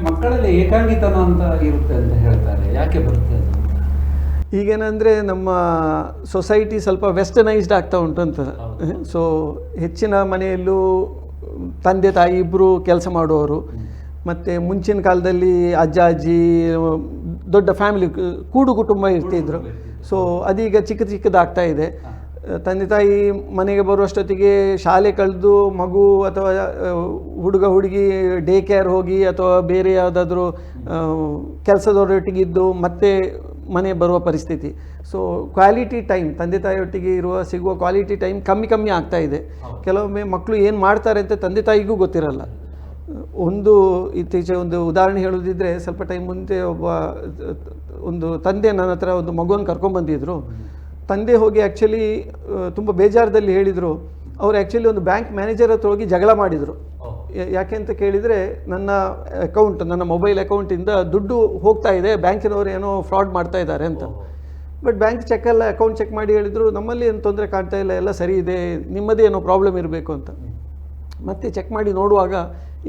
ಮಕ್ಕಳಲ್ಲಿ ಏಕಾಂಗಿತನ ಅಂತ ಇರುತ್ತೆ ಅಂತ ಹೇಳ್ತಾರೆ, ಯಾಕೆ ಬರುತ್ತೆ ಅದು? ಈಗೇನೆಂದರೆ ನಮ್ಮ ಸೊಸೈಟಿ ಸ್ವಲ್ಪ ವೆಸ್ಟರ್ನೈಸ್ಡ್ ಆಗ್ತಾ ಉಂಟು ಅಂತ. ಸೊ ಹೆಚ್ಚಿನ ಮನೆಯಲ್ಲೂ ತಂದೆ ತಾಯಿ ಇಬ್ಬರು ಕೆಲಸ ಮಾಡುವವರು, ಮತ್ತು ಮುಂಚಿನ ಕಾಲದಲ್ಲಿ ಅಜ್ಜ ಅಜ್ಜಿ ದೊಡ್ಡ ಫ್ಯಾಮಿಲಿ ಕೂಡು ಕುಟುಂಬ ಇರ್ತಿದ್ರು. ಸೊ ಅದೀಗ ಚಿಕ್ಕದಾಗ್ತಾ ಇದೆ. ತಂದೆ ತಾಯಿ ಮನೆಗೆ ಬರುವಷ್ಟೊತ್ತಿಗೆ ಶಾಲೆ ಕಳೆದು ಮಗು ಅಥವಾ ಹುಡುಗ ಹುಡುಗಿ ಡೇ ಕೇರ್ ಹೋಗಿ ಅಥವಾ ಬೇರೆ ಯಾವುದಾದ್ರೂ ಕೆಲಸದವರೊಟ್ಟಿಗಿದ್ದು ಮತ್ತೆ ಮನೆ ಬರುವ ಪರಿಸ್ಥಿತಿ. ಸೊ ಕ್ವಾಲಿಟಿ ಟೈಮ್ ತಂದೆ ತಾಯಿಯೊಟ್ಟಿಗೆ ಸಿಗುವ ಕ್ವಾಲಿಟಿ ಟೈಮ್ ಕಮ್ಮಿ ಆಗ್ತಾ ಇದೆ. ಕೆಲವೊಮ್ಮೆ ಮಕ್ಕಳು ಏನು ಮಾಡ್ತಾರೆ ಅಂತ ತಂದೆ ತಾಯಿಗೂ ಗೊತ್ತಿರಲ್ಲ. ಇತ್ತೀಚೆಗೆ ಒಂದು ಉದಾಹರಣೆ ಹೇಳೋದಿದ್ರೆ, ಸ್ವಲ್ಪ ಟೈಮ್ ಮುಂದೆ ಒಂದು ತಂದೆ ನನ್ನ ಹತ್ರ ಒಂದು ಮಗುವನ್ನು ಕರ್ಕೊಂಡ್ಬಂದಿದ್ರು. ತಂದೆ ಹೋಗಿ ಆ್ಯಕ್ಚುಲಿ ತುಂಬ ಬೇಜಾರದಲ್ಲಿ ಹೇಳಿದರು. ಅವರು ಆ್ಯಕ್ಚುಲಿ ಒಂದು ಬ್ಯಾಂಕ್ ಮ್ಯಾನೇಜರ್ ಹತ್ರ ಹೋಗಿ ಜಗಳ ಮಾಡಿದರು. ಯಾಕೆ ಅಂತ ಕೇಳಿದರೆ, ನನ್ನ ಮೊಬೈಲ್ ಅಕೌಂಟಿಂದ ದುಡ್ಡು ಹೋಗ್ತಾ ಇದೆ, ಬ್ಯಾಂಕಿನವರು ಏನೋ ಫ್ರಾಡ್ ಮಾಡ್ತಾ ಇದ್ದಾರೆ ಅಂತ. ಬಟ್ ಬ್ಯಾಂಕ್ ಅಕೌಂಟ್ ಚೆಕ್ ಮಾಡಿ ಹೇಳಿದರು, ನಮ್ಮಲ್ಲಿ ಏನು ತೊಂದರೆ ಕಾಣ್ತಾ ಇಲ್ಲ, ಎಲ್ಲ ಸರಿ ಇದೆ, ನಿಮ್ಮದೇ ಏನೋ ಪ್ರಾಬ್ಲಮ್ ಇರಬೇಕು ಅಂತ. ಮತ್ತೆ ಚೆಕ್ ಮಾಡಿ ನೋಡುವಾಗ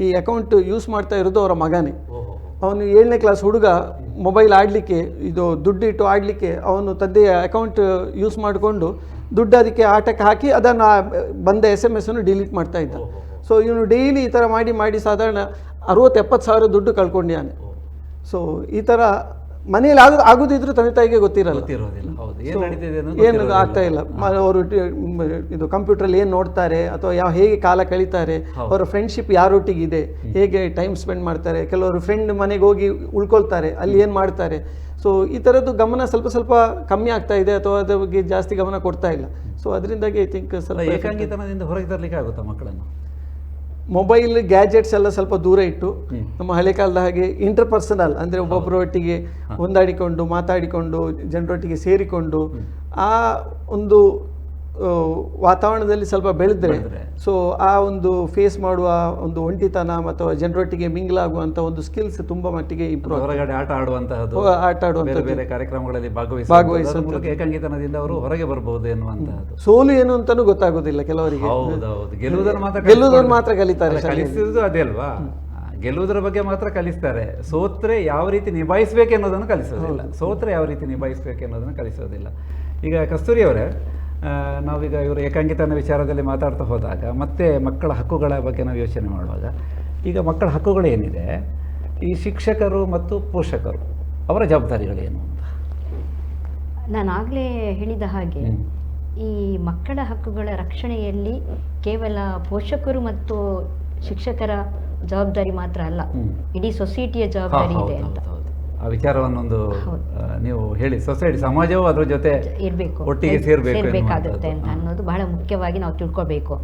ಈ ಅಕೌಂಟ್ ಯೂಸ್ ಮಾಡ್ತಾ ಇರೋದು ಅವರ ಮಗನೇ. ಅವನು 7ನೇ ಕ್ಲಾಸ್ ಹುಡುಗ ಮೊಬೈಲ್ ಆಡಲಿಕ್ಕೆ, ದುಡ್ಡಿಟ್ಟು ಆಡಲಿಕ್ಕೆ ಅವನು ತಂದೆಯ ಅಕೌಂಟ್ ಯೂಸ್ ಮಾಡಿಕೊಂಡು ದುಡ್ಡು ಅದಕ್ಕೆ ಆಟಕ್ಕೆ ಹಾಕಿ ಅದನ್ನು ಬಂದ SMS ಅನ್ನು ಡಿಲೀಟ್ ಮಾಡ್ತಾ ಇದ್ದ. ಸೊ ಇವನು ಡೈಲಿ ಈ ಥರ ಮಾಡಿ ಸಾಧಾರಣ 60-70 ಸಾವಿರ ದುಡ್ಡು ಕಳ್ಕೊಂಡಿದ್ದಾನೆ. ಸೊ ಈ ಥರ ಮನೆಯಲ್ಲಿ ಆಗೋದಿದ್ರು ತಂದೆ ತಾಯಿಗೆ ಗೊತ್ತಿರೋದಿಲ್ಲ, ಏನು ಆಗ್ತಾ ಇಲ್ಲ. ಅವರು ಇದು ಕಂಪ್ಯೂಟ್ರಲ್ಲಿ ಏನು ನೋಡ್ತಾರೆ ಅಥವಾ ಹೇಗೆ ಕಾಲ ಕಳೀತಾರೆ, ಅವರ ಫ್ರೆಂಡ್ಶಿಪ್ ಯಾರೊಟ್ಟಿಗಿದೆ, ಹೇಗೆ ಟೈಮ್ ಸ್ಪೆಂಡ್ ಮಾಡ್ತಾರೆ, ಕೆಲವರು ಫ್ರೆಂಡ್ ಮನೆಗೆ ಹೋಗಿ ಉಳ್ಕೊಳ್ತಾರೆ, ಅಲ್ಲಿ ಏನು ಮಾಡ್ತಾರೆ. ಸೊ ಈ ಥರದ್ದು ಗಮನ ಸ್ವಲ್ಪ ಕಮ್ಮಿ ಆಗ್ತಾ ಇದೆ ಅಥವಾ ಅದ್ರ ಬಗ್ಗೆ ಜಾಸ್ತಿ ಗಮನ ಕೊಡ್ತಾ ಇಲ್ಲ. ಸೊ ಅದರಿಂದಾಗಿ ಐ ಥಿಂಕ್ ಸ್ವಲ್ಪ ಏಕಾಂಗಿತನದಿಂದ ಹೊರಗೆ ತರಲಿಕ್ಕೆ ಆಗುತ್ತಾ ಮಕ್ಕಳನ್ನು? ಮೊಬೈಲ್ ಗ್ಯಾಜೆಟ್ಸ್ ಎಲ್ಲ ಸ್ವಲ್ಪ ದೂರ ಇಟ್ಟು, ನಮ್ಮ ಹಳೆ ಕಾಲದ ಹಾಗೆ ಇಂಟರ್ಪರ್ಸನಲ್ ಅಂದರೆ ಒಬ್ಬೊಬ್ಬರೊಟ್ಟಿಗೆ ಹೊಂದಾಡಿಕೊಂಡು ಮಾತಾಡಿಕೊಂಡು ಜನರೊಟ್ಟಿಗೆ ಸೇರಿಕೊಂಡು ಆ ಒಂದು ವಾತಾವರಣದಲ್ಲಿ ಸ್ವಲ್ಪ ಬೆಳೆದ್ರೆ, ಸೊ ಆ ಒಂದು ಫೇಸ್ ಮಾಡುವ ಒಂದು ಒಂಟಿತನ ಮತ್ತು ಜನರೊಟ್ಟಿಗೆ ಮಿಂಗ್ಲಾಗುವಂಥ ಒಂದು ಸ್ಕಿಲ್ಸ್ ತುಂಬ ಮಟ್ಟಿಗೆ ಇಂಪ್ರೂವ್. ಹೊರಗಡೆ ಆಟ ಆಡುವಂತಹದ್ದು, ಬೇರೆ ಕಾರ್ಯಕ್ರಮಗಳಲ್ಲಿ ಭಾಗವಹಿಸುವ ಏಕಾಂಗಿತನದಿಂದ ಅವರು ಹೊರಗೆ ಬರಬಹುದು ಎನ್ನುವಂತಹದ್ದು. ಸೋಲು ಏನು ಅಂತಾನೂ ಗೊತ್ತಾಗೋದಿಲ್ಲ ಕೆಲವರಿಗೆ. ಗೆಲ್ಲುವುದನ್ನು ಮಾತ್ರ ಕಲಿತಾರೆ. ಕಲಿಸುವುದು ಅದೇ ಅಲ್ವಾ, ಗೆಲ್ಲುವುದರ ಬಗ್ಗೆ ಮಾತ್ರ ಕಲಿಸ್ತಾರೆ. ಸೋತ್ರೆ ಯಾವ ರೀತಿ ನಿಭಾಯಿಸಬೇಕು ಅನ್ನೋದನ್ನು ಕಲಿಸೋದಿಲ್ಲ. ಈಗ ಕಸ್ತೂರಿ ಅವರೇ, ನಾವೀಗ ಇವರು ಏಕಾಂಗಿತನ ವಿಚಾರದಲ್ಲಿ ಮಾತಾಡ್ತಾ ಹೋದಾಗ ಮತ್ತೆ ಮಕ್ಕಳ ಹಕ್ಕುಗಳ ಬಗ್ಗೆ ನಾವು ಯೋಚನೆ ಮಾಡುವಾಗ, ಈಗ ಮಕ್ಕಳ ಹಕ್ಕುಗಳೇನಿದೆ, ಈ ಶಿಕ್ಷಕರು ಮತ್ತು ಪೋಷಕರು ಅವರ ಜವಾಬ್ದಾರಿಗಳೇನು ಅಂತ ನಾನು ಆಗಲೇ ಹೇಳಿದ ಹಾಗೆ, ಈ ಮಕ್ಕಳ ಹಕ್ಕುಗಳ ರಕ್ಷಣೆಯಲ್ಲಿ ಕೇವಲ ಪೋಷಕರು ಮತ್ತು ಶಿಕ್ಷಕರ ಜವಾಬ್ದಾರಿ ಮಾತ್ರ ಅಲ್ಲ, ಇಡೀ ಸೊಸೈಟಿಯ ಜವಾಬ್ದಾರಿ ಇದೆ ಅಂತ ಆ ವಿಚಾರವನ್ನೊಂದು ನೀವು ಹೇಳಿ. ಸೊಸೈಟಿ, ಸಮಾಜವು ಅದರ ಜೊತೆ ಒಟ್ಟಿಗೆ ಸೇರ್ಬೇಕಾಗುತ್ತೆ ಅಂತ ಅನ್ನೋದು ಬಹಳ ಮುಖ್ಯವಾಗಿ ನಾವು ತಿಳ್ಕೋಬೇಕು.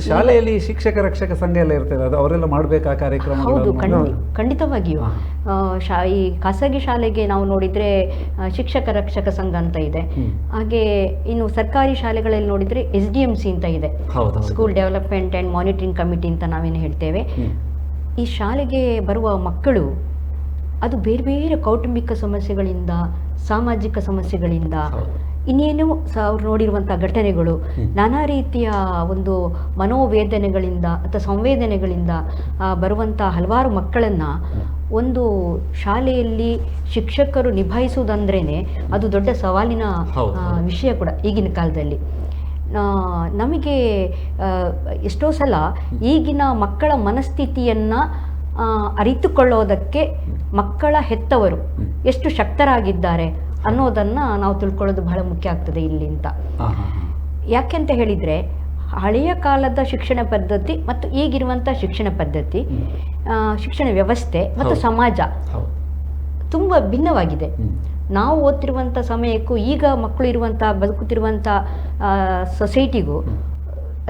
ಶಾಲೆಯಲ್ಲಿ ಶಿಕ್ಷಕ ರಕ್ಷಕ ಸಂಘ ಎಲ್ಲ ಇರ್ತದೆ, ಅದು ಅವರೆಲ್ಲ ಮಾಡಬೇಕಾ ಕಾರ್ಯಕ್ರಮ? ಹೌದು, ಖಂಡಿತವಾಗಿಯೂ. ಈ ಖಾಸಗಿ ಶಾಲೆಗೆ ನಾವು ನೋಡಿದರೆ ಶಿಕ್ಷಕ ರಕ್ಷಕ ಸಂಘ ಅಂತ ಇದೆ. ಹಾಗೆ ಇನ್ನು ಸರ್ಕಾರಿ ಶಾಲೆಗಳಲ್ಲಿ ನೋಡಿದರೆ SDMC ಅಂತ ಇದೆ, school development and monitoring committee ಅಂತ ನಾವೇನು ಹೇಳ್ತೇವೆ. ಈ ಶಾಲೆಗೆ ಬರುವ ಮಕ್ಕಳು ಅದು ಬೇರೆ ಬೇರೆ ಕೌಟುಂಬಿಕ ಸಮಸ್ಯೆಗಳಿಂದ, ಸಾಮಾಜಿಕ ಸಮಸ್ಯೆಗಳಿಂದ, ಇನ್ನೇನು ಅವ್ರು ನೋಡಿರುವಂಥ ಘಟನೆಗಳು, ನಾನಾ ರೀತಿಯ ಒಂದು ಮನೋವೇದನೆಗಳಿಂದ ಅಥವಾ ಸಂವೇದನೆಗಳಿಂದ ಬರುವಂಥ ಹಲವಾರು ಮಕ್ಕಳನ್ನು ಒಂದು ಶಾಲೆಯಲ್ಲಿ ಶಿಕ್ಷಕರು ನಿಭಾಯಿಸುವುದಂದ್ರೇ ಅದು ದೊಡ್ಡ ಸವಾಲಿನ ವಿಷಯ ಕೂಡ ಈಗಿನ ಕಾಲದಲ್ಲಿ. ನಮಗೆ ಎಷ್ಟೋ ಸಲ ಈಗಿನ ಮಕ್ಕಳ ಮನಸ್ಥಿತಿಯನ್ನು ಅರಿತುಕೊಳ್ಳೋದಕ್ಕೆ ಮಕ್ಕಳ ಹೆತ್ತವರು ಎಷ್ಟು ಶಕ್ತರಾಗಿದ್ದಾರೆ ಅನ್ನೋದನ್ನು ನಾವು ತಿಳ್ಕೊಳ್ಳೋದು ಬಹಳ ಮುಖ್ಯ ಆಗ್ತದೆ ಇಲ್ಲಿ ಅಂತ. ಯಾಕೆಂತ ಹೇಳಿದರೆ, ಹಳೆಯ ಕಾಲದ ಶಿಕ್ಷಣ ಪದ್ಧತಿ ಮತ್ತು ಈಗಿರುವಂಥ ಶಿಕ್ಷಣ ಪದ್ಧತಿ, ಶಿಕ್ಷಣ ವ್ಯವಸ್ಥೆ ಮತ್ತು ಸಮಾಜ ತುಂಬ ಭಿನ್ನವಾಗಿದೆ. ನಾವು ಓದ್ತಿರುವಂಥ ಸಮಯಕ್ಕೂ ಈಗ ಮಕ್ಕಳು ಇರುವಂಥ ಬದುಕುತ್ತಿರುವಂಥ ಸೊಸೈಟಿಗೂ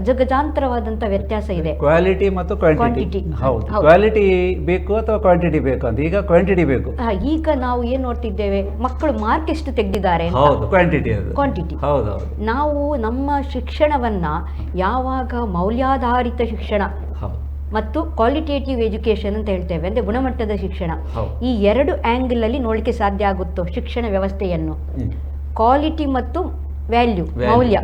ಅಜಗಜಾಂತರವಾದಂಥ ವ್ಯತ್ಯಾಸ ಇದೆ. ಕ್ವಾಲಿಟಿ ಮತ್ತು ಕ್ವಾಂಟಿಟಿ. ಹೌದು, ಕ್ವಾಲಿಟಿ ಬೇಕು ಅಥವಾ ಕ್ವಾಂಟಿಟಿ ಬೇಕು ಅಂತ. ಈಗ ಕ್ವಾಂಟಿಟಿ ಬೇಕು. ಈಗ ನಾವು ಏನು ನೋಡ್ತಿದ್ದೇವೆ, ಮಕ್ಕಳು ಮಾರ್ಕ್ ಎಷ್ಟು ತೆಗೆದಿದ್ದಾರೆ, ಕ್ವಾಂಟಿಟಿ. ನಾವು ನಮ್ಮ ಶಿಕ್ಷಣವನ್ನ ಯಾವಾಗ ಮೌಲ್ಯಾಧಾರಿತ ಶಿಕ್ಷಣ ಮತ್ತು ಕ್ವಾಲಿಟೇಟಿವ್ ಎಜುಕೇಶನ್ ಅಂತ ಹೇಳ್ತೇವೆ, ಅಂದರೆ ಗುಣಮಟ್ಟದ ಶಿಕ್ಷಣ, ಈ ಎರಡು ಆ್ಯಂಗಲ್ ಅಲ್ಲಿ ನೋಡಲಿಕ್ಕೆ ಸಾಧ್ಯ ಆಗುತ್ತೋ ಶಿಕ್ಷಣ ವ್ಯವಸ್ಥೆಯನ್ನು, ಕ್ವಾಲಿಟಿ ಮತ್ತು ಮೌಲ್ಯ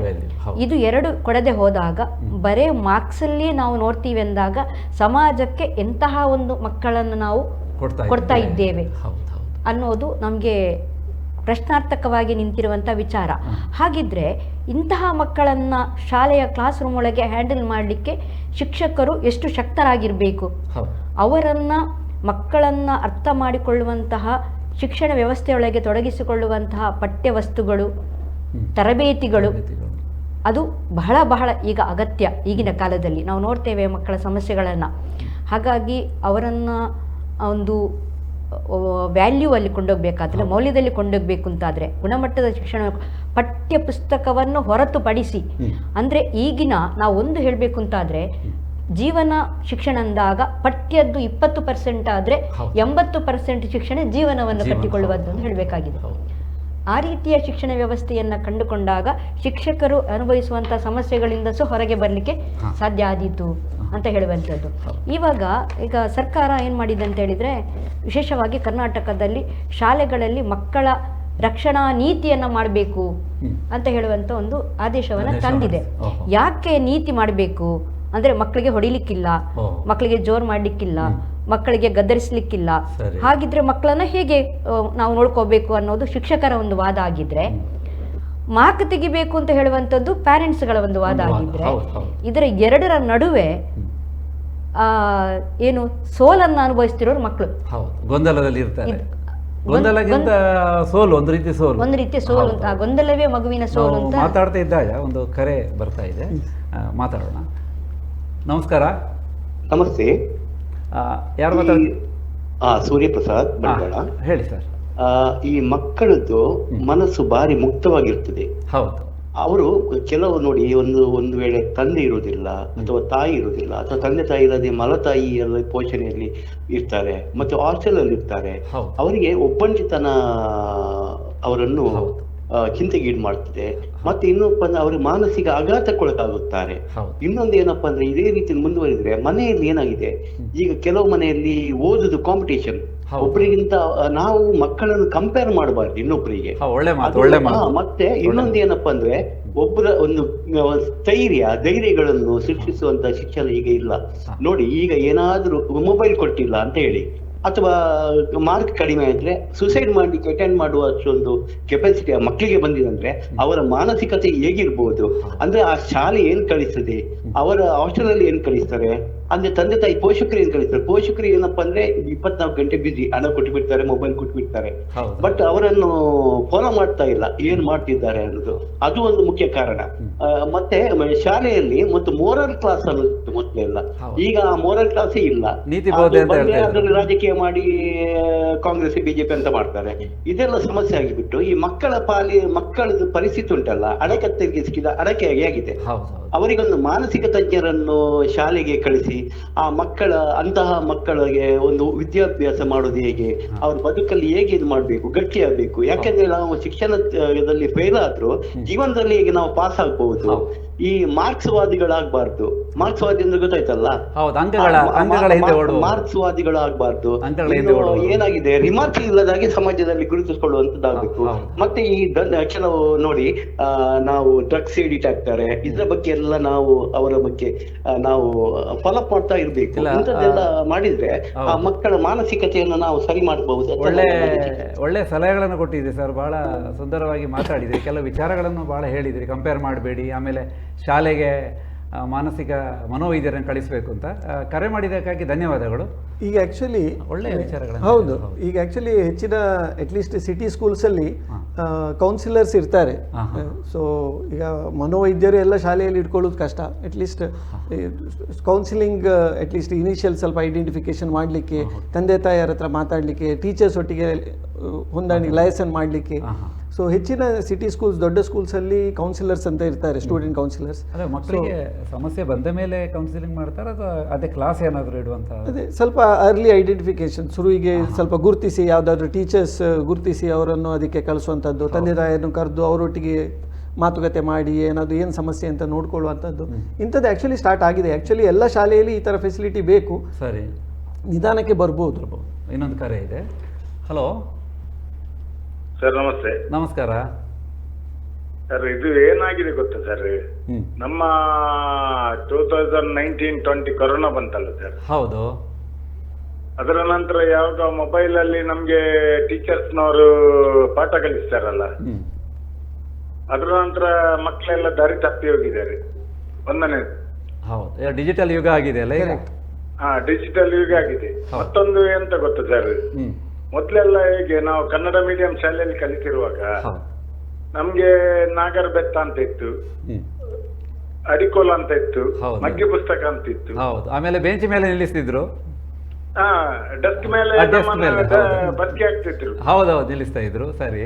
ಇದು ಎರಡು ಕೊಡದೆ ಹೋದಾಗ ಬರೇ ಮಾರ್ಕ್ಸಲ್ಲಿ ನಾವು ನೋಡ್ತೀವಿ ಅಂದಾಗ ಸಮಾಜಕ್ಕೆ ಎಂತಹ ಒಂದು ಮಕ್ಕಳನ್ನು ನಾವು ಕೊಡ್ತಾ ಇದ್ದೇವೆ ಅನ್ನೋದು ನಮಗೆ ಪ್ರಶ್ನಾರ್ಥಕವಾಗಿ ನಿಂತಿರುವಂಥ ವಿಚಾರ. ಹಾಗಿದ್ರೆ ಇಂತಹ ಮಕ್ಕಳನ್ನು ಶಾಲೆಯ ಕ್ಲಾಸ್ ರೂಮ್ ಒಳಗೆ ಹ್ಯಾಂಡಲ್ ಮಾಡಲಿಕ್ಕೆ ಶಿಕ್ಷಕರು ಎಷ್ಟು ಶಕ್ತರಾಗಿರಬೇಕು, ಅವರನ್ನು ಮಕ್ಕಳನ್ನು ಅರ್ಥ ಮಾಡಿಕೊಳ್ಳುವಂತಹ ಶಿಕ್ಷಣ ವ್ಯವಸ್ಥೆಯೊಳಗೆ ತೊಡಗಿಸಿಕೊಳ್ಳುವಂತಹ ಪಠ್ಯವಸ್ತುಗಳು, ತರಬೇತಿಗಳು ಅದು ಬಹಳ ಬಹಳ ಈಗ ಅಗತ್ಯ. ಈಗಿನ ಕಾಲದಲ್ಲಿ ನಾವು ನೋಡ್ತೇವೆ ಮಕ್ಕಳ ಸಮಸ್ಯೆಗಳನ್ನು. ಹಾಗಾಗಿ ಅವರನ್ನು ಒಂದು ವ್ಯಾಲ್ಯೂ ಅಲ್ಲಿ ಕೊಂಡೋಗ್ಬೇಕಾದ್ರೆ, ಮೌಲ್ಯದಲ್ಲಿ ಕೊಂಡೋಗ್ಬೇಕು ಅಂತಾದರೆ ಗುಣಮಟ್ಟದ ಶಿಕ್ಷಣ ಪಠ್ಯ ಪುಸ್ತಕವನ್ನು ಹೊರತುಪಡಿಸಿ, ಅಂದರೆ ಈಗಿನ ನಾವು ಒಂದು ಹೇಳಬೇಕು ಅಂತಾದರೆ ಜೀವನ ಶಿಕ್ಷಣ ಅಂದಾಗ ಪಠ್ಯದ್ದು 20% ಆದರೆ 80% ಶಿಕ್ಷಣ ಜೀವನವನ್ನು ಕಟ್ಟಿಕೊಳ್ಳುವುದು ಅಂತ ಹೇಳಬೇಕಾಗಿದೆ. ಆ ರೀತಿಯ ಶಿಕ್ಷಣ ವ್ಯವಸ್ಥೆಯನ್ನು ಕಂಡುಕೊಂಡಾಗ ಶಿಕ್ಷಕರು ಅನುಭವಿಸುವಂಥ ಸಮಸ್ಯೆಗಳಿಂದ ಸಹ ಹೊರಗೆ ಬರಲಿಕ್ಕೆ ಸಾಧ್ಯ ಆದೀತು ಅಂತ ಹೇಳುವಂಥದ್ದು. ಈಗ ಸರ್ಕಾರ ಏನು ಮಾಡಿದೆ ಅಂತ ಹೇಳಿದರೆ, ವಿಶೇಷವಾಗಿ ಕರ್ನಾಟಕದಲ್ಲಿ ಶಾಲೆಗಳಲ್ಲಿ ಮಕ್ಕಳ ರಕ್ಷಣಾ ನೀತಿಯನ್ನು ಮಾಡಬೇಕು ಅಂತ ಹೇಳುವಂಥ ಒಂದು ಆದೇಶವನ್ನು ತಂದಿದೆ. ಯಾಕೆ ನೀತಿ ಮಾಡಬೇಕು ಅಂದರೆ, ಮಕ್ಕಳಿಗೆ ಹೊಡಿಲಿಕ್ಕಿಲ್ಲ, ಮಕ್ಕಳಿಗೆ ಜೋರು ಮಾಡಲಿಕ್ಕಿಲ್ಲ, ಮಕ್ಕಳಿಗೆ ಗದರಿಸಲಿಕ್ಕಿಲ್ಲ, ಹಾಗಿದ್ರೆ ಮಕ್ಕಳನ್ನ ಹೇಗೆ ನಾವು ನೋಡ್ಕೋಬೇಕು ಅನ್ನೋದು ಶಿಕ್ಷಕರ ಒಂದು ವಾದ ಆಗಿದ್ರೆ, ಮಾರ್ಕ್ ತೆಗಿಬೇಕು ಅಂತ ಹೇಳುವಂಥದ್ದು ಪ್ಯಾರೆಂಟ್ಸ್ಗಳ ಒಂದು ವಾದ ಆಗಿದ್ರೆ, ಇದರ ಎರಡರ ನಡುವೆ ಏನು ಸೋಲನ್ನು ಅನುಭವಿಸ್ತಿರೋರು ಮಕ್ಕಳು ಗೊಂದಲದಲ್ಲಿ ಇರ್ತಾರೆ. ಗೊಂದಲಕ್ಕಿಂತ ಸೋಲು ಒಂದು ರೀತಿ ಸೋಲು ಅಂತ, ಗೊಂದಲವೇ ಮಗುವಿನ ಸೋಲು ಅಂತ ಮಾತಾಡ್ತಾ ಇದ್ದಾಗ ಒಂದು ಕರೆ ಬರ್ತಾ ಇದೆ, ಮಾತಾಡೋಣ. ನಮಸ್ಕಾರ. ನಮಸ್ತೆ. ಯಾರು ಮಾತಾಡಿ? ಸೂರ್ಯಪ್ರಸಾದ್ ಬಂಡವಾಳ. ಹೇಳಿ ಸರ್. ಈ ಮಕ್ಕಳದ್ದು ಮನಸ್ಸು ಬಾರಿ ಮುಕ್ತವಾಗಿರ್ತದೆ. ಹೌದು. ಅವರು ಕೆಲವು ನೋಡಿ, ಒಂದು ವೇಳೆ ತಂದೆ ಇರುವುದಿಲ್ಲ ಅಥವಾ ತಾಯಿ ಇರುವುದಿಲ್ಲ, ಅಥವಾ ತಂದೆ ತಾಯಿ ಇಲ್ಲದೆ ಮಲತಾಯಿ ಎಲ್ಲ ಪೋಷಣೆಯಲ್ಲಿ ಇರ್ತಾರೆ, ಮತ್ತೆ ಹಾಸ್ಟೆಲ್ ಅಲ್ಲಿ ಇರ್ತಾರೆ. ಅವರಿಗೆ ಒಬ್ಬಂಟಿತನ ಅವರನ್ನು ಚಿಂತೆಗೀಡು ಮಾಡ್ತದೆ. ಮತ್ತೆ ಇನ್ನೊಬ್ಬ ಅವ್ರಿಗೆ ಮಾನಸಿಕ ಆಘಾತಕ್ಕೊಳಗಾಗುತ್ತಾರೆ. ಇನ್ನೊಂದು ಏನಪ್ಪಾ ಅಂದ್ರೆ, ಇದೇ ರೀತಿ ಮುಂದುವರಿದ್ರೆ ಮನೆಯಲ್ಲಿ ಏನಾಗಿದೆ, ಈಗ ಕೆಲವು ಮನೆಯಲ್ಲಿ ಓದುದು ಕಾಂಪಿಟೇಷನ್, ಒಬ್ಬರಿಗಿಂತ ನಾವು ಮಕ್ಕಳನ್ನು ಕಂಪೇರ್ ಮಾಡಬಾರ್ದು ಇನ್ನೊಬ್ಬರಿಗೆ. ಮತ್ತೆ ಇನ್ನೊಂದು ಏನಪ್ಪಾ ಅಂದ್ರೆ, ಒಬ್ಬರ ಒಂದು ಧೈರ್ಯಗಳನ್ನು ಸೃಷ್ಟಿಸುವಂತ ಶಿಕ್ಷಣ ಈಗ ಇಲ್ಲ ನೋಡಿ. ಈಗ ಏನಾದ್ರೂ ಮೊಬೈಲ್ ಕೊಟ್ಟಿಲ್ಲ ಅಂತ ಹೇಳಿ, ಅಥವಾ ಮಾರ್ಕ್ ಕಡಿಮೆ ಆದ್ರೆ ಸುಸೈಡ್ ಮಾಡ್ಲಿಕ್ಕೆ ಅಟೆಂಡ್ ಮಾಡುವ ಅಷ್ಟೊಂದು ಕೆಪಾಸಿಟಿ ಆ ಮಕ್ಕಳಿಗೆ ಬಂದಿದೆ ಅಂದ್ರೆ, ಅವರ ಮಾನಸಿಕತೆ ಹೇಗಿರ್ಬೋದು ಅಂದ್ರೆ, ಆ ಶಾಲೆ ಏನ್ ಕಲಿಸ್ತದೆ, ಅವರ ಹಾಸ್ಟೆಲ್ ಅಲ್ಲಿ ಏನ್ ಕಲಿಸ್ತಾರೆ ಅಂದ್ರೆ, ತಂದೆ ತಾಯಿ ಪೋಷಕರು ಏನ್ ಕಲಿಸ್ತಾರೆ. ಪೋಷಕರು ಏನಪ್ಪಾ ಅಂದ್ರೆ 24 ಗಂಟೆ ಬಿಸಿ, ಹಣ ಕೊಟ್ಟು ಬಿಡ್ತಾರೆ, ಮೊಬೈಲ್ ಕೊಟ್ಟು ಬಿಡ್ತಾರೆ, ಬಟ್ ಅವರನ್ನು ಫಾಲೋ ಮಾಡ್ತಾ ಇಲ್ಲ ಏನ್ ಮಾಡ್ತಿದ್ದಾರೆ ಅನ್ನೋದು. ಅದು ಒಂದು ಮುಖ್ಯ ಕಾರಣ. ಮತ್ತೆ ಶಾಲೆಯಲ್ಲಿ ಮತ್ತು ಮೋರಲ್ ಕ್ಲಾಸ್ ಅನ್ನೋದು ಮೊದಲೆಲ್ಲ, ಈಗ ಆ ಮೋರಲ್ ಕ್ಲಾಸೇ ಇಲ್ಲ. ಅದರಲ್ಲಿ ರಾಜಕೀಯ ಮಾಡಿ ಕಾಂಗ್ರೆಸ್ ಬಿಜೆಪಿ ಅಂತ ಮಾಡ್ತಾರೆ. ಇದೆಲ್ಲ ಸಮಸ್ಯೆ ಆಗಿಬಿಟ್ಟು ಈ ಮಕ್ಕಳದ ಪರಿಸ್ಥಿತಿ ಉಂಟಲ್ಲ, ಅಡಕತ್ತರಿಗೆ ಸಿಕ್ಕಿದ ಅಡಕೆಯಾಗಿ ಆಗಿದೆ. ಅವರಿಗೊಂದು ಮಾನಸಿಕ ತಜ್ಞರನ್ನು ಶಾಲೆಗೆ ಕಳಿಸಿ ಆ ಅಂತಹ ಮಕ್ಕಳಿಗೆ ಒಂದು ವಿದ್ಯಾಭ್ಯಾಸ ಮಾಡೋದು ಹೇಗೆ, ಅವ್ರ ಬದುಕಲ್ಲಿ ಹೇಗೆ ಇದು ಮಾಡ್ಬೇಕು, ಗಟ್ಟಿಯಾಗಬೇಕು. ಯಾಕಂದ್ರೆ ನಾವು ಶಿಕ್ಷಣದಲ್ಲಿ ಫೇಲ್ ಆದ್ರೂ ಜೀವನದಲ್ಲಿ ಹೇಗೆ ನಾವು ಪಾಸ್ ಆಗ್ಬಹುದು. ಈ ಮಾರ್ಕ್ಸ್ವಾದಿಗಳಾಗಬಾರ್ದು. ಮಾರ್ಕ್ಸ್ವಾದಿ ಅಂದ್ರೆ ಗೊತ್ತಾಯ್ತಲ್ಲ, ಮಾರ್ಕ್ಸ್ವಾದಿಗಳಾಗಬಾರ್ದು. ಏನಾಗಿದೆ, ರಿಮಾರ್ಕ್ ಇಲ್ಲದಾಗಿ ಸಮಾಜದಲ್ಲಿ ಗುರುತಿಸಿಕೊಳ್ಳುವಂತದ್ದಾಗಬೇಕು. ಮತ್ತೆ ಈ ಕೆಲವು ನೋಡಿ, ನಾವು ಡ್ರಗ್ಸ್ ಎಡಿಟ್ ಆಗ್ತಾರೆ, ಇದ್ರ ಬಗ್ಗೆ ಎಲ್ಲ ನಾವು ಅವರ ಬಗ್ಗೆ ನಾವು ಫಾಲೋ ಮಾಡ್ತಾ ಇರ್ಬೇಕು. ಇಂಥದ್ದೆಲ್ಲ ಮಾಡಿದ್ರೆ ಆ ಮಕ್ಕಳ ಮಾನಸಿಕತೆಯನ್ನು ನಾವು ಸರಿ ಮಾಡಬಹುದು. ಒಳ್ಳೆ ಸಲಹೆಗಳನ್ನು ಕೊಟ್ಟಿದ್ರಿ ಸರ್, ಬಹಳ ಸುಂದರವಾಗಿ ಮಾತಾಡಿದ್ರಿ, ಕೆಲವು ವಿಚಾರಗಳನ್ನು ಬಹಳ ಹೇಳಿದ್ರಿ. ಕಂಪೇರ್ ಮಾಡಬೇಡಿ, ಆಮೇಲೆ ಶಾಲೆಗೆ ಮಾನಸಿಕ ಮನೋವೈದ್ಯರನ್ನು ಕಳಿಸಬೇಕು ಅಂತ. ಕರೆ ಮಾಡಿದ್ದಕ್ಕಾಗಿ ಧನ್ಯವಾದಗಳು. ಈಗ ಆ್ಯಕ್ಚುಲಿ ಒಳ್ಳೆಯ ವಿಚಾರಗಳು. ಹೌದು, ಈಗ ಆ್ಯಕ್ಚುಲಿ ಹೆಚ್ಚಿನ ಅಟ್ಲೀಸ್ಟ್ ಸಿಟಿ ಸ್ಕೂಲ್ಸಲ್ಲಿ ಕೌನ್ಸಿಲರ್ಸ್ ಇರ್ತಾರೆ. ಸೊ ಈಗ ಮನೋವೈದ್ಯರು ಎಲ್ಲ ಶಾಲೆಯಲ್ಲಿ ಇಟ್ಕೊಳ್ಳೋದು ಕಷ್ಟ. ಅಟ್ಲೀಸ್ಟ್ ಕೌನ್ಸಿಲಿಂಗ್ ಅಟ್ಲೀಸ್ಟ್ ಇನಿಷಿಯಲ್ ಸ್ವಲ್ಪ ಐಡೆಂಟಿಫಿಕೇಶನ್ ಮಾಡಲಿಕ್ಕೆ, ತಂದೆ ತಾಯಿಯರ ಹತ್ರ ಮಾತಾಡಲಿಕ್ಕೆ, ಟೀಚರ್ಸ್ ಒಟ್ಟಿಗೆ ಹೊಂದಾಣಿಕೆ ಲಯಸನ್ ಮಾಡಲಿಕ್ಕೆ. ಸೊ ಹೆಚ್ಚಿನ ಸಿಟಿ ಸ್ಕೂಲ್ಸ್, ದೊಡ್ಡ ಸ್ಕೂಲ್ಸಲ್ಲಿ ಕೌನ್ಸಿಲರ್ಸ್ ಅಂತ ಇರ್ತಾರೆ, ಸ್ಟೂಡೆಂಟ್ ಕೌನ್ಸಿಲರ್ಸ್. ಮಕ್ಕಳಿಗೆ ಸಮಸ್ಯೆ ಬಂದ ಮೇಲೆ ಕೌನ್ಸಿಲಿಂಗ್ ಮಾಡ್ತಾರೆ ಅಥವಾ ಅದೇ ಕ್ಲಾಸ್ ಏನಾದರೂ ಇಡುವಂಥ? ಅದೇ ಸ್ವಲ್ಪ ಅರ್ಲಿ ಐಡೆಂಟಿಫಿಕೇಶನ್, ಶುರುವಿಗೆ ಸ್ವಲ್ಪ ಗುರುತಿಸಿ, ಯಾವುದಾದ್ರೂ ಟೀಚರ್ಸ್ ಗುರುತಿಸಿ ಅವರನ್ನು ಅದಕ್ಕೆ ಕಳಿಸುವಂಥದ್ದು, ತಂದೆ ತಾಯಿಯನ್ನು ಕರೆದು ಅವರೊಟ್ಟಿಗೆ ಮಾತುಕತೆ ಮಾಡಿ ಏನು ಸಮಸ್ಯೆ ಅಂತ ನೋಡ್ಕೊಳ್ಳುವಂಥದ್ದು, ಇಂಥದ್ದು ಆ್ಯಕ್ಚುಲಿ ಸ್ಟಾರ್ಟ್ ಆಗಿದೆ. ಆ್ಯಕ್ಚುಲಿ ಎಲ್ಲ ಶಾಲೆಯಲ್ಲಿ ಈ ಥರ ಫೆಸಿಲಿಟಿ ಬೇಕು. ಸರಿ, ನಿಧಾನಕ್ಕೆ ಬರ್ಬೋದು. ಇನ್ನೊಂದು ಕರೆ ಇದೆ. ಹಲೋ ಸರ್, ನಮಸ್ತೆ. ನಮಸ್ಕಾರ. ಸರ್ ಇದು ಏನಾಗಿದೆ ಗೊತ್ತಾ ಸರ್, ನಮ್ಮ 2019-20 ಕೊರೋನಾ ಬಂತಲ್ಲ ಸರ್, ಹೌದು. ಅದರ ನಂತರ ಯಾವಾಗ ಮೊಬೈಲ್ ಅಲ್ಲಿ ನಮ್ಗೆ ಟೀಚರ್ಸ್ನವರು ಪಾಠ ಕಲಿಸ್ತಾರಲ್ಲ, ಅದರ ನಂತರ ಮಕ್ಕಳೆಲ್ಲ ದಾರಿ ತಪ್ಪಿ ಹೋಗಿದ್ದಾರೆ. ಒಂದನೇ ಹೌದು, ಡಿಜಿಟಲ್ ಯುಗ ಆಗಿದೆ ಅಲ್ಲ ಈಗ. ಡಿಜಿಟಲ್ ಯುಗ ಆಗಿದೆ. ಮತ್ತೊಂದು ಎಂತ ಗೊತ್ತಾ ಸರ್, ಮೊದ್ಲೆಲ್ಲ ಹೇಗೆ ನಾವು ಕನ್ನಡ ಮೀಡಿಯಂ ಶಾಲೆಯಲ್ಲಿ ಕಲಿತಿರುವಾಗ ನಮ್ಗೆ ನಾಗರ ಬೆತ್ತ ಅಂತ ಇತ್ತು, ಅಡಿಕೋಲ ಅಂತ ಇತ್ತು, ಮಗ್ಗಿ ಪುಸ್ತಕ ಅಂತ ಇತ್ತು. ಹೌದು, ಆಮೇಲೆ ಬೆಂಚ್ ಮೇಲೆ ನಿಲ್ಲಿಸ್ತಿದ್ರು. ಡೆಸ್ಕ್ ಮೇಲೆ ಬದುಕಿ ಆಗ್ತಿದ್ರು. ಹೌದೌದು, ನಿಲ್ಲಿಸ್ತಾ ಇದ್ರು. ಸರಿ.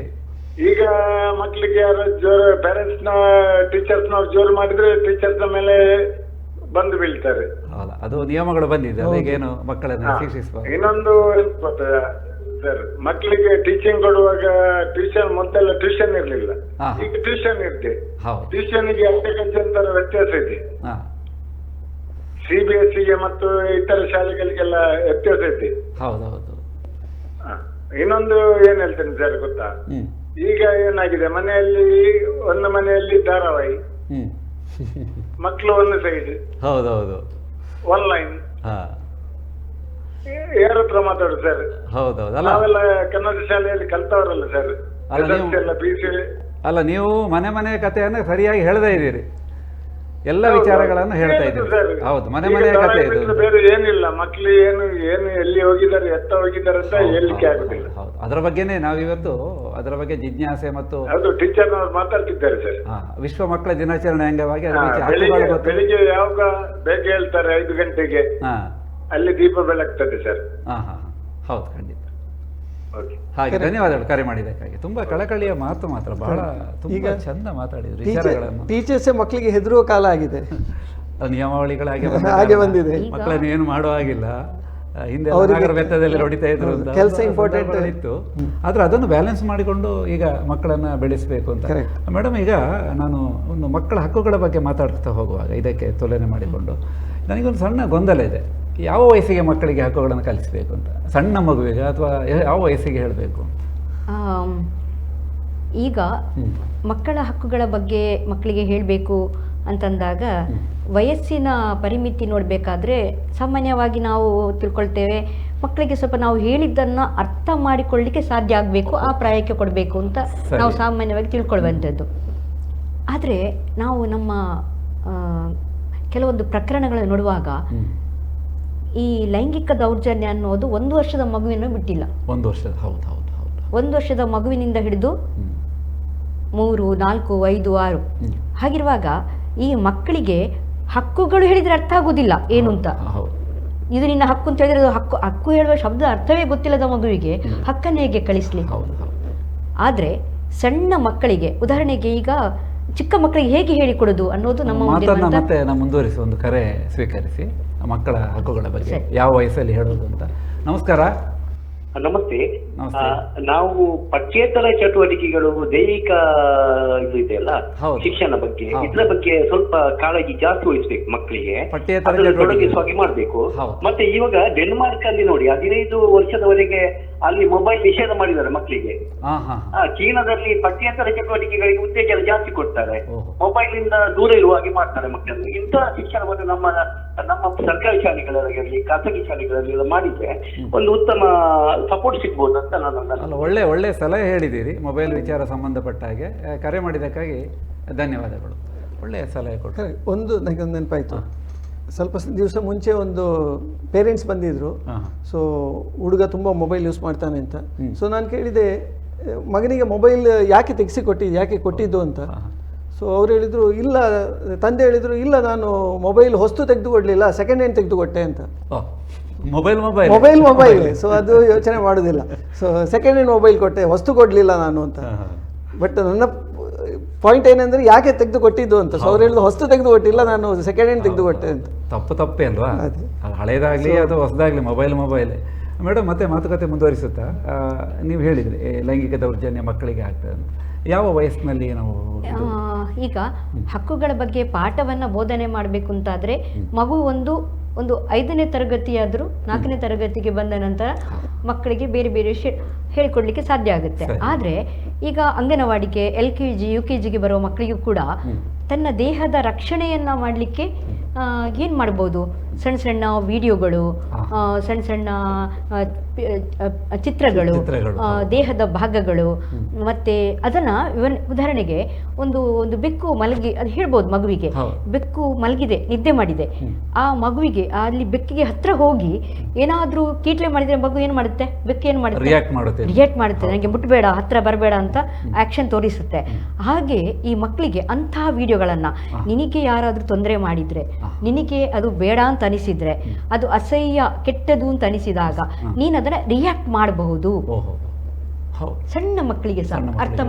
ಈಗ ಮಕ್ಳಿಗೆ ಯಾರು ಜೋರು ಪೇರೆಂಟ್ಸ್ ನ ಟೀಚರ್ಸ್ ನವ್ರು ಜೋರು ಮಾಡಿದ್ರೆ ಟೀಚರ್ಸ್ ಮೇಲೆ ಬಂದು ಬೀಳ್ತಾರೆ. ಅದು ನಿಯಮಗಳು ಬಂದಿದೆ, ಏನು ಮಕ್ಕಳನ್ನ ಶಿಕ್ಷಿಸುವ. ಇನ್ನೊಂದು ಎಂತ ಗೊತ್ತಾ ಸರ್, ಮಕ್ಕಳಿಗೆ ಟೀಚಿಂಗ್ ಕೊಡುವಾಗ ಟ್ಯೂಷನ್ ಮೊದಲೆಲ್ಲ ಟ್ಯೂಷನ್ ಇರ್ಲಿಲ್ಲ, ಈಗ ಟ್ಯೂಷನ್ ಇದೆ. ಟ್ಯೂಷನ್ಗೆ ಅಗ್ರಿಕಲ್ಚರ್ ವ್ಯತ್ಯಾಸ ಇದೆ. CBSE ಮತ್ತು ಇತರ ಶಾಲೆಗಳಿಗೆಲ್ಲ ವ್ಯತ್ಯಾಸ ಇದೆ. ಹೌದೌದು. ಇನ್ನೊಂದು ಏನ್ ಹೇಳ್ತೇನೆ ಸರ್ ಗೊತ್ತಾ, ಈಗ ಏನಾಗಿದೆ, ಒಂದು ಮನೆಯಲ್ಲಿ ಧಾರಾವಾಹಿ, ಮಕ್ಕಳು ಒಂದು ಸೈಡ್, ಹೌದೌದು, ಆನ್ಲೈನ್, ಯಾರ ಹತ್ರ ಮಾತಾಡುದು ಸರ್? ಹೌದೌದು. ನಾವೆಲ್ಲ ಕನ್ನಡ ಶಾಲೆಯಲ್ಲಿ ಕಲ್ತವರಲ್ಲ ಸರ್, ಅಲ್ಲ ನೀವು ಮನೆ ಕಥೆಯನ್ನ ಸರಿಯಾಗಿ ಹೇಳ್ತಾ ಇದ್ದೀರಿ, ಎಲ್ಲ ವಿಚಾರಗಳನ್ನು ಹೇಳ್ತಾ ಇದ್ದೀರಿ. ಹೌದು, ಮನೆ ಕಥೆ ಇದು. ಬೇರೆ ಏನಿಲ್ಲ, ಮಕ್ಳು ಏನು ಎಲ್ಲಿ ಹೋಗಿದ್ದಾರೆ, ಎತ್ತ ಹೋಗಿದ್ದಾರೆ ಅಂತ ಹೇಳಿಕೆ ಆಗುದಿಲ್ಲ. ಹೌದು, ಅದರ ಬಗ್ಗೆನೇ ನಾವಿವತ್ತು ಅದರ ಬಗ್ಗೆ ಜಿಜ್ಞಾಸೆ ಮತ್ತು ಅದು ಟೀಚರ್ ಮಾತಾಡ್ತಿದ್ದಾರೆ ಸರ್. ವಿಶ್ವ ಮಕ್ಕಳ ದಿನಾಚರಣೆ ಅಂಗವಾಗಿ ಬೆಳಿಗ್ಗೆ ಯಾವಾಗ ಬೇಗ ಹೇಳ್ತಾರೆ 5 ಗಂಟೆಗೆ, ಅಲ್ಲಿ ದೀಪ ಬೆಳಗ್ತದೆ ಸರ್. ಹೌದು, ಖಂಡಿತ. ಹಾಗೆ, ಧನ್ಯವಾದಗಳು ಕರೆ ಮಾಡಿದ್ದಕ್ಕಾಗಿ. ತುಂಬಾ ಕಳಕಳಿಯ ಮಾತು ಮಾತ್ರ, ಬಹಳ ತುಂಬಾ ಚಂದ ಮಾತಾಡಿದ್ರು ವಿಚಾರಗಳನ್ನು. ಟೀಚರ್ಸ್ ಮಕ್ಕಳಿಗೆ ಹೆದರುವ ಕಾಲ ಆಗಿದೆ, ನಿಯಮಾವಳಿಗಳು ಹಾಗೆ ಬಂದಿದೆ. ಮಕ್ಕಳನ್ನು ಏನು ಮಾಡುವ ಹಾಗಿಲ್ಲ. ಹಿಂದೆ ನಾಗರ ಬೆತ್ತದಲ್ಲಿ ಹೊಡಿತಾ ಇದ್ರು ಅಂತ ಕೆಲಸ ಇಂಪಾರ್ಟೆಂಟ್ ಇತ್ತು, ಆದ್ರೆ ಅದನ್ನು ಬ್ಯಾಲೆನ್ಸ್ ಮಾಡಿಕೊಂಡು ಈಗ ಮಕ್ಕಳನ್ನ ಬೆಳೆಸಬೇಕು ಅಂತ. ಮೇಡಮ್, ಈಗ ನಾನು ಒಂದು ಮಕ್ಕಳ ಹಕ್ಕುಗಳ ಬಗ್ಗೆ ಮಾತಾಡ್ತಾ ಹೋಗುವಾಗ ಇದಕ್ಕೆ ತುಲನೆ ಮಾಡಿಕೊಂಡು ನನಗೊಂದು ಸಣ್ಣ ಗೊಂದಲ ಇದೆ. ಯಾವ ವಯಸ್ಸಿಗೆ ಮಕ್ಕಳಿಗೆ ಹಕ್ಕುಗಳನ್ನು ಕಲಿಸಬೇಕು ಅಂತ? ಸಣ್ಣ ಮಗುವಿಗೆ ಅಥವಾ ಯಾವ ವಯಸ್ಸಿಗೆ ಹೇಳಬೇಕು? ಈಗ ಮಕ್ಕಳ ಹಕ್ಕುಗಳ ಬಗ್ಗೆ ಮಕ್ಕಳಿಗೆ ಹೇಳಬೇಕು ಅಂತಂದಾಗ ವಯಸ್ಸಿನ ಪರಿಮಿತಿ ನೋಡಬೇಕಾದ್ರೆ ಸಾಮಾನ್ಯವಾಗಿ ನಾವು ತಿಳ್ಕೊಳ್ತೇವೆ, ಮಕ್ಕಳಿಗೆ ಸ್ವಲ್ಪ ನಾವು ಹೇಳಿದ್ದನ್ನು ಅರ್ಥ ಮಾಡಿಕೊಳ್ಳಲಿಕ್ಕೆ ಸಾಧ್ಯ ಆಗಬೇಕು, ಆ ಪ್ರಾಯಕ್ಕೆ ಕೊಡಬೇಕು ಅಂತ ನಾವು ಸಾಮಾನ್ಯವಾಗಿ ತಿಳ್ಕೊಳ್ಳುವಂಥದ್ದು. ಆದರೆ ನಾವು ನಮ್ಮ ಕೆಲವೊಂದು ಪ್ರಕರಣಗಳನ್ನು ನೋಡುವಾಗ ಈ ಲೈಂಗಿಕ ದೌರ್ಜನ್ಯ ಅನ್ನೋದು 1 ವರ್ಷದ ಮಗುವಿನ ಬಿಟ್ಟಿಲ್ಲ. 1 ವರ್ಷದ, ಹೌದು ಹೌದು ಹೌದು, 1 ವರ್ಷದ ಮಗುವಿನಿಂದ ಹಿಡಿದು 3, 4, 5, 6 ಹಾಗಿರುವಾಗ ಈ ಮಕ್ಕಳಿಗೆ ಹಕ್ಕುಗಳು ಹೇಳಿದ್ರೆ ಅರ್ಥ ಆಗುದಿಲ್ಲ ಏನು ಅಂತ. ಇದು ನಿನ್ನ ಹಕ್ಕು ಅಂತ ಹೇಳಿದ್ರೆ ಹಕ್ಕು ಹೇಳುವ ಶಬ್ದ ಅರ್ಥವೇ ಗೊತ್ತಿಲ್ಲದ ಮಗುವಿಗೆ ಹಕ್ಕನ್ನು ಹೇಗೆ ಕಳಿಸ್ಲಿ? ಆದರೆ ಸಣ್ಣ ಮಕ್ಕಳಿಗೆ, ಉದಾಹರಣೆಗೆ ಈಗ ಚಿಕ್ಕ ಮಕ್ಕಳಿಗೆ ಹೇಗೆ ಹೇಳಿಕೊಡೋದು ಅನ್ನೋದು ನಮ್ಮ ಮತ್ತೆ ಮುಂದುವರಿಸಿ ಒಂದು ಕರೆ ಸ್ವೀಕರಿಸಿ ಮಕ್ಕಳ ಹಕ್ಕುಗಳ ಬಗ್ಗೆ ಯಾವ ವಯಸ್ಸಲ್ಲಿ ಹೇಳೋದು ಅಂತ. ನಮಸ್ಕಾರ. ನಮಸ್ತೆ. ನಾವು ಪಠ್ಯೇತರ ಚಟುವಟಿಕೆಗಳು, ದೈಹಿಕ ಇದು ಇದೆಯಲ್ಲ ಶಿಕ್ಷಣ ಬಗ್ಗೆ, ಇದ್ರ ಬಗ್ಗೆ ಸ್ವಲ್ಪ ಕಾಳಜಿ ಜಾಸ್ತಿ ವಹಿಸ್ಬೇಕು ಮಕ್ಕಳಿಗೆ, ತೊಡಗಿಸುವಾಗಿ ಮಾಡ್ಬೇಕು. ಮತ್ತೆ ಇವಾಗ ಡೆನ್ಮಾರ್ಕ್ ಅಲ್ಲಿ ನೋಡಿ 15 ವರ್ಷದವರೆಗೆ ಅಲ್ಲಿ ಮೊಬೈಲ್ ನಿಷೇಧ ಮಾಡಿದ್ದಾರೆ ಮಕ್ಕಳಿಗೆ. ಚೀನಾದಲ್ಲಿ ಪಠ್ಯೇತರ ಚಟುವಟಿಕೆಗಳಿಗೆ ಉತ್ತೇಜನ ಜಾಸ್ತಿ ಕೊಡ್ತಾರೆ, ಮೊಬೈಲ್ ಇಂದ ದೂರ ಇರುವ ಹಾಗೆ ಮಾಡ್ತಾರೆ ಮಕ್ಕಳನ್ನು. ಇಂತಹ ಶಿಕ್ಷಣವನ್ನು ನಮ್ಮ ಸರ್ಕಾರಿ ಶಾಲೆಗಳಲ್ಲಿ, ಖಾಸಗಿ ಶಾಲೆಗಳಲ್ಲಿ ಮಾಡಿದ್ರೆ ಒಂದು ಉತ್ತಮ ಸಪೋರ್ಟ್ ಸಿಗ್ಬೋದು ಅಂತ ನಾನು. ಒಳ್ಳೆ ಸಲಹೆ ಹೇಳಿದ್ದೀರಿ ಮೊಬೈಲ್ ವಿಚಾರ ಸಂಬಂಧಪಟ್ಟ ಹಾಗೆ. ಕರೆ ಮಾಡಿದ್ದಕ್ಕಾಗಿ ಧನ್ಯವಾದಗಳು. ಒಳ್ಳೆಯ ಸಲಹೆ ಕೊಟ್ಟರೆ. ಒಂದು ನನಗೊಂದು ನೆನಪಾಯಿತು, ಸ್ವಲ್ಪ ದಿವಸ ಮುಂಚೆ ಒಂದು ಪೇರೆಂಟ್ಸ್ ಬಂದಿದ್ರು. ಸೊ ಹುಡುಗ ತುಂಬ ಮೊಬೈಲ್ ಯೂಸ್ ಮಾಡ್ತಾನೆ ಅಂತ. ಸೊ ನಾನು ಕೇಳಿದೆ, ಮಗನಿಗೆ ಮೊಬೈಲ್ ಯಾಕೆ ಯಾಕೆ ಕೊಟ್ಟಿದ್ದು ಅಂತ. ಸೊ ಅವ್ರು ಹೇಳಿದರು, ಇಲ್ಲ, ತಂದೆ ಹೇಳಿದರು, ಇಲ್ಲ ನಾನು ಮೊಬೈಲ್ ಹೊಸ್ತು ತೆಗೆದುಕೊಡ್ಲಿಲ್ಲ, ಸೆಕೆಂಡ್ ಹ್ಯಾಂಡ್ ತೆಗೆದುಕೊಟ್ಟೆ ಅಂತ. ಮೊಬೈಲ್ ಸೊ ಅದು ಯೋಚನೆ ಮಾಡೋದಿಲ್ಲ. ಸೊ ಸೆಕೆಂಡ್ ಹ್ಯಾಂಡ್ ಮೊಬೈಲ್ ಕೊಟ್ಟೆ, ಹೊಸ್ತು ಕೊಡಲಿಲ್ಲ ನಾನು ಅಂತ. ಬಟ್ ನನ್ನ ಪಾಯಿಂಟ್ ಏನಂದ್ರೆ ಯಾಕೆ ತೆಗೆದುಕೊಟ್ಟಿದ್ದು ಅಂತ. ಸೊ ಅವ್ರು ಹೇಳಿದ್ರು, ಹೊಸ್ತು ತೆಗೆದುಕೊಟ್ಟಿಲ್ಲ, ನಾನು ಸೆಕೆಂಡ್ ಹ್ಯಾಂಡ್ ತೆಗೆದುಕೊಟ್ಟೆ ಅಂತ. ತಪ್ಪೇ ಅಲ್ವಾ? ಹಳೇದಾಗ್ಲಿ ಅಥವಾ ಹೊಸದಾಗ್ಲಿ ಮೊಬೈಲ್. ಮೇಡಮ್, ಮತ್ತೆ ಮಾತುಕತೆ ಮುಂದುವರಿಸುತ್ತಾ ನೀವು ಹೇಳಿದ್ರಿ ಲೈಂಗಿಕ ದೌರ್ಜನ್ಯ ಮಕ್ಕಳಿಗೆ ಆಗ್ತದೆ ಅಂತ. ಯಾವ ವಯಸ್ಸಿನಲ್ಲಿ ನಾವು ಈಗ ಹಕ್ಕುಗಳ ಬಗ್ಗೆ ಪಾಠವನ್ನು ಬೋಧನೆ ಮಾಡಬೇಕು ಅಂತಾದರೆ ಮಗು ಒಂದು 5ನೇ ತರಗತಿಯಾದರೂ 4ನೇ ತರಗತಿಗೆ ಬಂದ ನಂತರ ಮಕ್ಕಳಿಗೆ ಬೇರೆ ಬೇರೆ ಹೇಳಿಕೊಡ್ಲಿಕ್ಕೆ ಸಾಧ್ಯ ಆಗುತ್ತೆ. ಸರಿ. ಆದರೆ ಈಗ ಅಂಗನವಾಡಿಗೆ LKG UKGಗೆ ಬರುವ ಮಕ್ಕಳಿಗೂ ಕೂಡ ತನ್ನ ದೇಹದ ರಕ್ಷಣೆಯನ್ನ ಮಾಡಲಿಕ್ಕೆ ಏನು ಮಾಡ್ಬೋದು, ಸಣ್ಣ ಸಣ್ಣ ವಿಡಿಯೋಗಳು, ಸಣ್ಣ ಸಣ್ಣ ಚಿತ್ರಗಳು, ದೇಹದ ಭಾಗಗಳು, ಮತ್ತೆ ಅದನ್ನ ಉದಾಹರಣೆಗೆ ಒಂದು ಬೆಕ್ಕು ಮಲಗಿ, ಅದು ಹೇಳ್ಬೋದು ಮಗುವಿಗೆ, ಬೆಕ್ಕು ಮಲಗಿದೆ, ನಿದ್ದೆ ಮಾಡಿದೆ, ಆ ಮಗುವಿಗೆ ಅಲ್ಲಿ ಬೆಕ್ಕಿಗೆ ಹತ್ರ ಹೋಗಿ ಏನಾದ್ರೂ ಕೀಟ್ಲೆ ಮಾಡಿದ್ರೆ ಮಗು ಏನು ಮಾಡುತ್ತೆ, ಬೆಕ್ಕು ಏನು ಮಾಡುತ್ತೆ, ರಿಯಾಕ್ಟ್ ಮಾಡುತ್ತೆ, ನನಗೆ ಮುಟ್ಟಬೇಡ, ಹತ್ರ ಬರಬೇಡ ಅಂತ ಆಕ್ಷನ್ ತೋರಿಸುತ್ತೆ. ಹಾಗೆ ಈ ಮಕ್ಕಳಿಗೆ ಅಂತಹ ವಿಡಿಯೋಗಳನ್ನ ನಿನಗೆ ಯಾರಾದ್ರೂ ತೊಂದರೆ ಮಾಡಿದ್ರೆ, ನಿನಗೆ ಅದು ಬೇಡ ಅಂತ ಅನಿಸಿದ್ರೆ, ಅದು ಅಸಹ್ಯ ಕೆಟ್ಟದು ಅಂತ ಅನಿಸಿದಾಗ ನೀನು ಅದನ್ನ ರಿಯಾಕ್ಟ್ ಮಾಡಬಹುದು. ಸಣ್ಣ ಮಕ್ಕಳಿಗೆ ಸಹ ಅರ್ಥ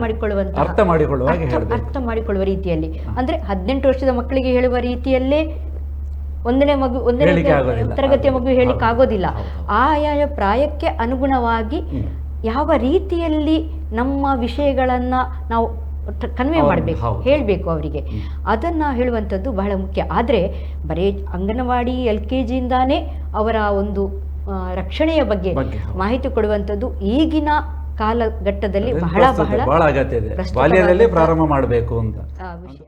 ಮಾಡಿಕೊಳ್ಳುವ ರೀತಿಯಲ್ಲಿ, ಅಂದ್ರೆ 18 ವರ್ಷದ ಮಕ್ಕಳಿಗೆ ಹೇಳುವ ರೀತಿಯಲ್ಲೇ ಒಂದನೇ ತರಗತಿಯ ಮಗು ಹೇಳಿಕ್ಕೆ ಆಗೋದಿಲ್ಲ. ಆಯಾಯ ಪ್ರಾಯಕ್ಕೆ ಅನುಗುಣವಾಗಿ ಯಾವ ರೀತಿಯಲ್ಲಿ ನಮ್ಮ ವಿಷಯಗಳನ್ನ ನಾವು ಕನ್ವೆ ಮಾಡಬೇಕು, ಹೇಳಬೇಕು ಅವರಿಗೆ, ಅದನ್ನ ಹೇಳುವಂಥದ್ದು ಬಹಳ ಮುಖ್ಯ. ಆದರೆ ಬರೀ ಅಂಗನವಾಡಿ LKGಯಿಂದಾನೇ ಅವರ ಒಂದು ರಕ್ಷಣೆಯ ಬಗ್ಗೆ ಮಾಹಿತಿ ಕೊಡುವಂಥದ್ದು ಈಗಿನ ಕಾಲಘಟ್ಟದಲ್ಲಿ ಬಹಳ ಬಹಳ ಅಗತ್ಯ ಇದೆ. ಬಾಲ್ಯದಲ್ಲೇ ಪ್ರಾರಂಭ ಮಾಡಬೇಕು ಅಂತ ವಿಷಯ.